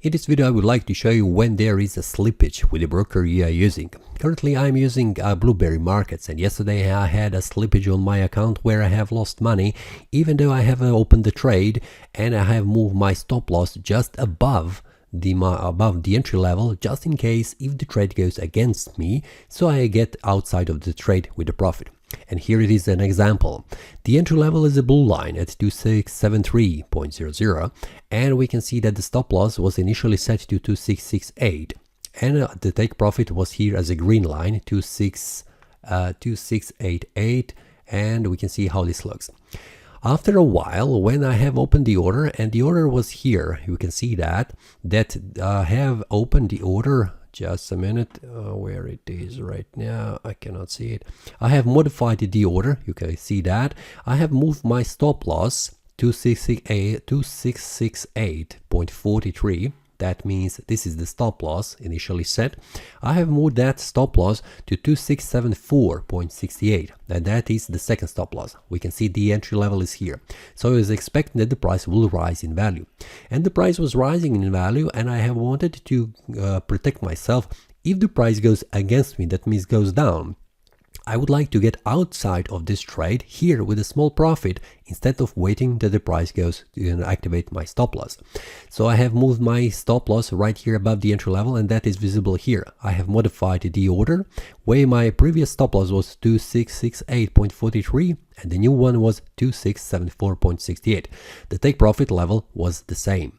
In this video I would like to show you when there is a slippage with the broker you are using. Currently I'm using BlueBerry markets, and yesterday I had a slippage on my account where I have lost money even though I have opened the trade and I have moved my stop loss just above the entry level, just in case if the trade goes against me, so I get outside of the trade with a profit. And here it is an example. The entry level is a blue line at 2673.00, and we can see that the stop loss was initially set to 2668, and the take profit was here as a green line 2688, and we can see how this looks. After a while, when I have opened the order, and the order was here, you can see that I have opened the order. Just a minute, where it is right now, I cannot see it. I have modified the order, you can see that. I have moved my stop loss to 2668.43. That means this is the stop loss initially set. I have moved that stop loss to 2674.68, and that is the second stop loss. We can see the entry level is here. So I was expecting that the price will rise in value. And the price was rising in value, and I have wanted to protect myself. If the price goes against me, that means goes down, I would like to get outside of this trade here with a small profit instead of waiting that the price goes to activate my stop loss. So I have moved my stop loss right here above the entry level, and that is visible here. I have modified the order where my previous stop loss was 2668.43 and the new one was 2674.68. The take profit level was the same.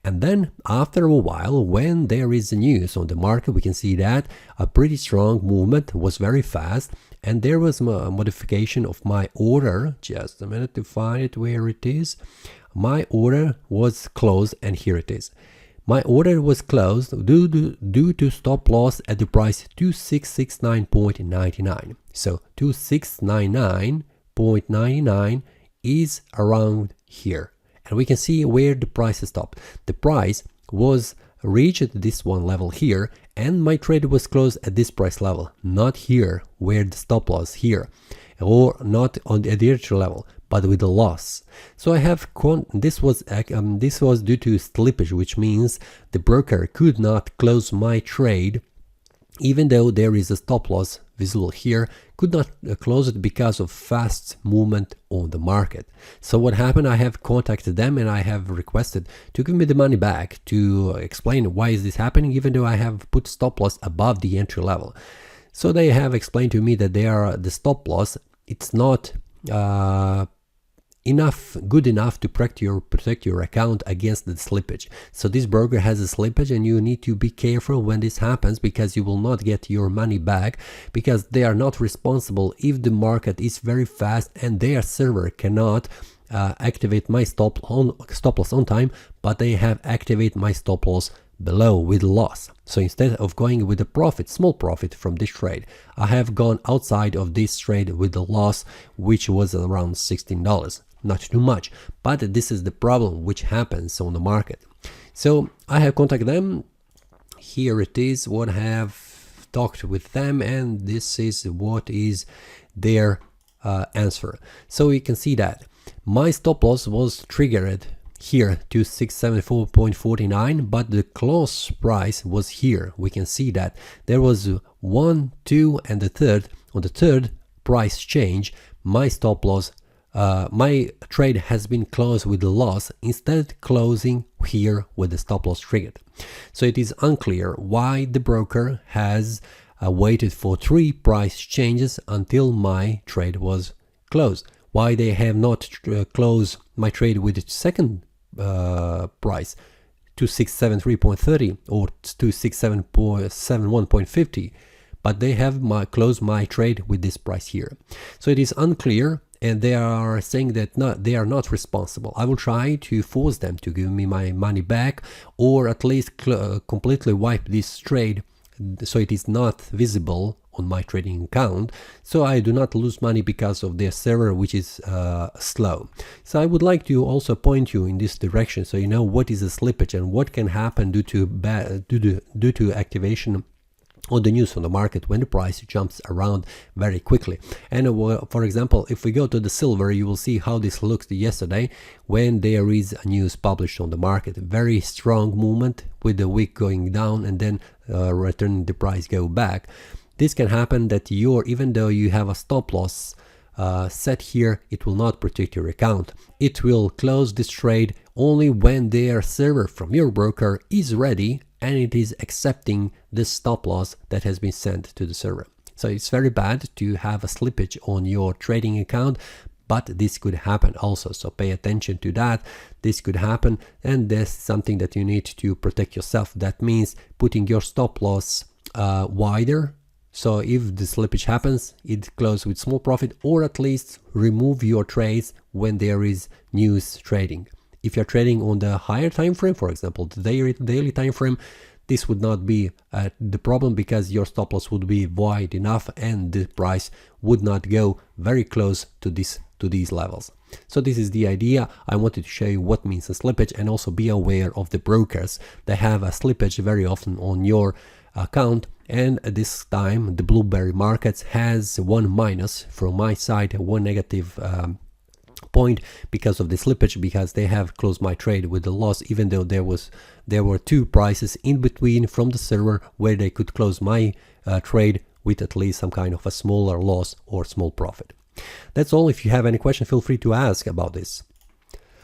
And then after a while, when there is news on the market, we can see that a pretty strong movement was very fast, and there was a modification of my order. Just a minute to find it where it is. My order was closed, and here it is. My order was closed due to stop loss at the price 2669.99. So 2699.99 is around here. And we can see where the price stopped. The price was reached at this one level here, and my trade was closed at this price level, not here where the stop loss here, or not on the entry level, but with a loss. So I have this was due to slippage, which means the broker could not close my trade even though there is a stop loss visible here, could not close it because of fast movement on the market. So what happened, I have contacted them and I have requested to give me the money back, to explain why is this happening even though I have put stop loss above the entry level. So they have explained to me that the stop loss, it's not good enough to protect your account against the slippage. So this broker has a slippage, and you need to be careful when this happens, because you will not get your money back, because they are not responsible if the market is very fast and their server cannot activate my stop loss on time, but they have activated my stop loss below with loss. So instead of going with a profit, small profit from this trade, I have gone outside of this trade with the loss, which was around $16. Not too much, but this is the problem which happens on the market. So I have contacted them. Here it is what I have talked with them, and this is what is their answer. So you can see that my stop loss was triggered here to 674.49, but the close price was here. We can see that there was 1, 2, and the third. On the third price change, my stop loss, my trade has been closed with a loss, instead closing here with the stop loss triggered. So it is unclear why the broker has waited for 3 price changes until my trade was closed. Why they have not closed my trade with the second price, 2673.30 or 2671.50, but they have closed my trade with this price here. So it is unclear, and they are saying that they are not responsible. I will try to force them to give me my money back, or at least completely wipe this trade so it is not visible on my trading account, so I do not lose money because of their server, which is slow. So I would like to also point you in this direction, so you know what is a slippage and what can happen due to activation on the news on the market when the price jumps around very quickly. And for example, if we go to the silver, you will see how this looked yesterday when there is a news published on the market. Very strong movement with the wick going down and then returning the price go back. This can happen that even though you have a stop loss set here, it will not protect your account. It will close this trade only when their server from your broker is ready and it is accepting this stop loss that has been sent to the server. So it's very bad to have a slippage on your trading account, but this could happen also. So pay attention to that. This could happen, and there's something that you need to protect yourself. That means putting your stop loss wider. So if the slippage happens, it closes with small profit, or at least remove your trades when there is news trading. If you're trading on the higher time frame, for example, the daily time frame, this would not be the problem because your stop loss would be wide enough and the price would not go very close to these levels. So this is the idea. I wanted to show you what means a slippage, and also be aware of the brokers that have a slippage very often on your account. And at this time, the BlueBerry markets has one minus from my side, one negative point because of the slippage, because they have closed my trade with a loss, even though there were two prices in between from the server where they could close my trade with at least some kind of a smaller loss or small profit. That's all. If you have any question, feel free to ask about this.